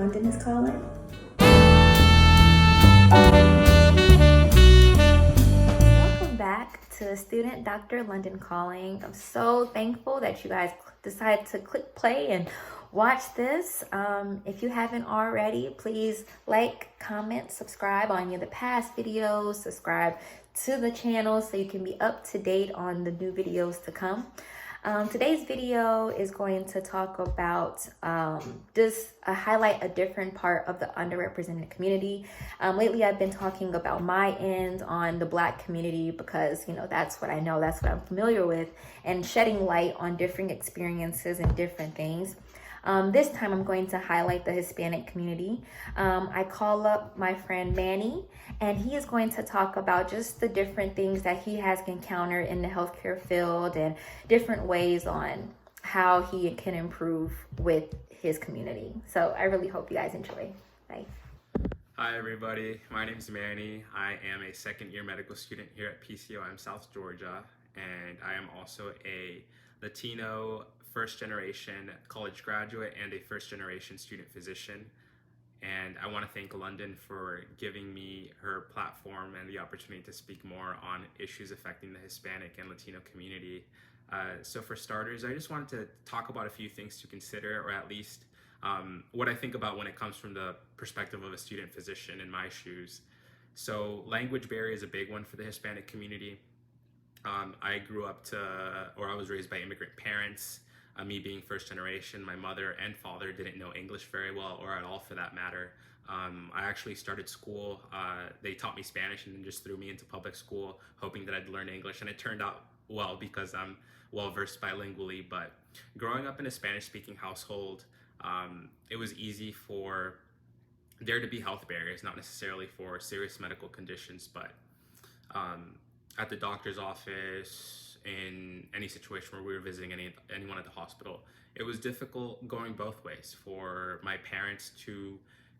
London is calling. Welcome back to Student Dr. London Calling. I'm so thankful that you guys decided to click play and watch this. If you haven't already, please like, comment, subscribe on any of the past videos, subscribe to the channel so you can be up to date on the new videos to come. Today's video is going to talk about highlight a different part of the underrepresented community. Lately, I've been talking about my end on the Black community because, that's what I know, that's what I'm familiar with, and shedding light on different experiences and different things. This time I'm going to highlight the Hispanic community. I call up my friend Manny, and he is going to talk about just the different things that he has encountered in the healthcare field and different ways on how he can improve with his community. So I really hope you guys enjoy. Bye. Hi everybody, my name is Manny. I am a second-year medical student here at PCOM South Georgia, and I am also a Latino first-generation college graduate and a first-generation student physician. And I want to thank London for giving me her platform and the opportunity to speak more on issues affecting the Hispanic and Latino community. So for starters, I just wanted to talk about a few things to consider, or at least what I think about when it comes from the perspective of a student physician in my shoes. So language barrier is a big one for the Hispanic community. I was raised by immigrant parents. Me being first generation, my mother and father didn't know English very well, or at all for that matter. I actually started school, they taught me Spanish and then just threw me into public school, hoping that I'd learn English, and it turned out well because I'm well versed bilingually. But growing up in a Spanish speaking household, it was easy for there to be health barriers, not necessarily for serious medical conditions, but at the doctor's office, in any situation where we were visiting anyone at the hospital, it was difficult going both ways for my parents to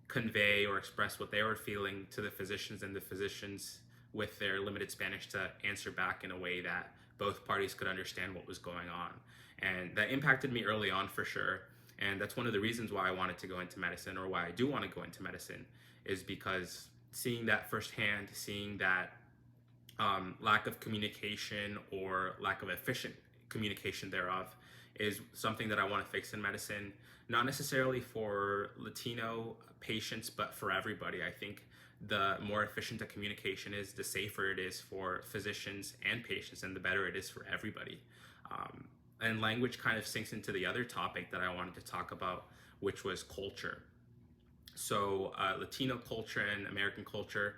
convey or express what they were feeling to the physicians, and the physicians with their limited Spanish to answer back in a way that both parties could understand what was going on. And that impacted me early on for sure. And that's one of the reasons why I wanted to go into medicine, or why I do want to go into medicine, is because seeing that firsthand, seeing that lack of communication or lack of efficient communication thereof is something that I want to fix in medicine, not necessarily for Latino patients, but for everybody. I think the more efficient the communication is, the safer it is for physicians and patients, and the better it is for everybody. And language kind of sinks into the other topic that I wanted to talk about, which was culture. So Latino culture and American culture,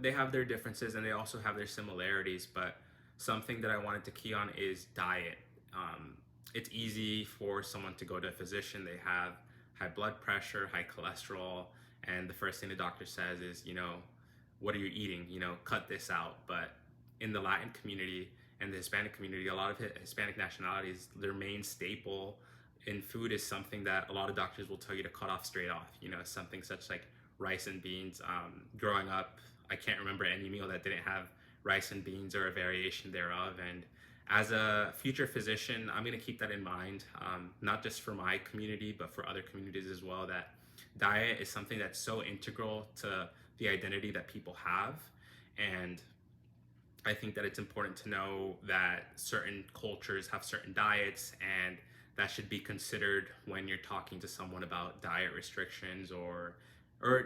they have their differences and they also have their similarities, but something that I wanted to key on is diet. It's easy for someone to go to a physician, they have high blood pressure, high cholesterol, and the first thing the doctor says is, what are you eating? Cut this out. But in the Latin community and the Hispanic community, a lot of Hispanic nationalities, their main staple in food is something that a lot of doctors will tell you to cut off straight off. Something such like rice and beans. Growing up, I can't remember any meal that didn't have rice and beans or a variation thereof. And as a future physician, I'm going to keep that in mind, not just for my community, but for other communities as well, that diet is something that's so integral to the identity that people have. And I think that it's important to know that certain cultures have certain diets, and that should be considered when you're talking to someone about diet restrictions, or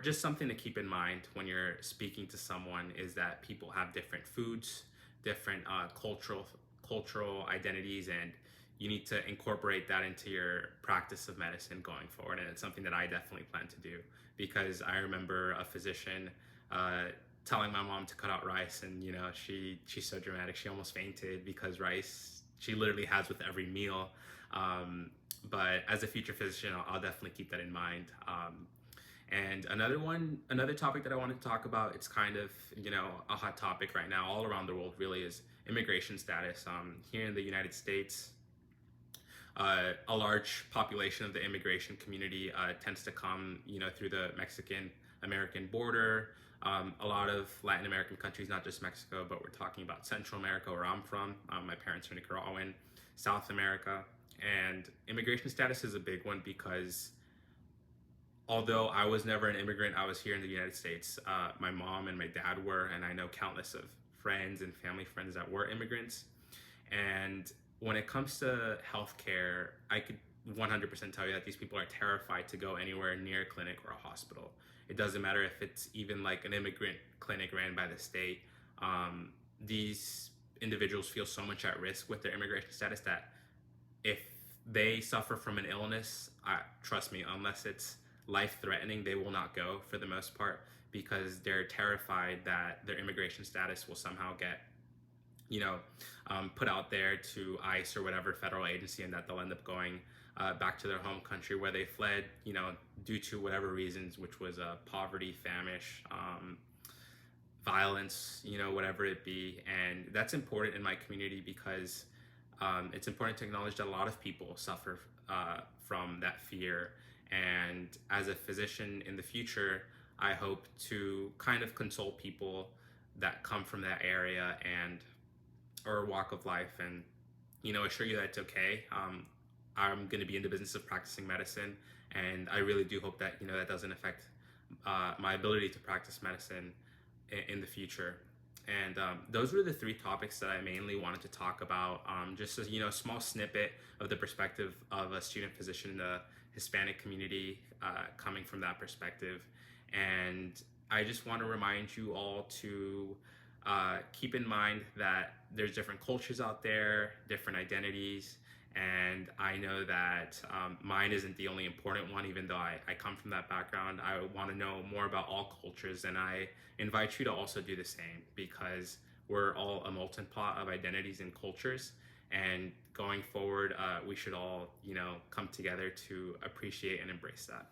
just something to keep in mind when you're speaking to someone, is that people have different foods, different cultural identities, and you need to incorporate that into your practice of medicine going forward. And it's something that I definitely plan to do, because I remember a physician telling my mom to cut out rice, and she's so dramatic, she almost fainted, because rice she literally has with every meal. But as a future physician, I'll definitely keep that in mind. And another topic that I wanted to talk about, it's kind of, a hot topic right now all around the world really, is immigration status. Here in the United States, a large population of the immigration community tends to come, through the Mexican-American border. A lot of Latin American countries, not just Mexico, but we're talking about Central America, where I'm from. My parents are Nicaraguan. South America. And immigration status is a big one, because although I was never an immigrant, I was here in the United States. My mom and my dad were, and I know countless of friends and family friends that were immigrants. And when it comes to healthcare, I could 100% tell you that these people are terrified to go anywhere near a clinic or a hospital. It doesn't matter if it's even like an immigrant clinic ran by the state. These individuals feel so much at risk with their immigration status that if they suffer from an illness, trust me, unless it's life threatening, they will not go for the most part because they're terrified that their immigration status will somehow get, put out there to ICE or whatever federal agency, and that they'll end up going back to their home country where they fled, due to whatever reasons, which was poverty, famish, violence, whatever it be. And that's important in my community because it's important to acknowledge that a lot of people suffer from that fear. And as a physician in the future, I hope to kind of console people that come from that area and or walk of life, and assure you that it's okay. I'm going to be in the business of practicing medicine, and I really do hope that that doesn't affect my ability to practice medicine in the future. And those were the three topics that I mainly wanted to talk about. Just as a small snippet of the perspective of a student physician in the Hispanic community, coming from that perspective. And I just want to remind you all to keep in mind that there's different cultures out there, different identities, and I know that mine isn't the only important one, even though I come from that background. I want to know more about all cultures, and I invite you to also do the same because we're all a molten pot of identities and cultures, and going forward, we should all, come together to appreciate and embrace that.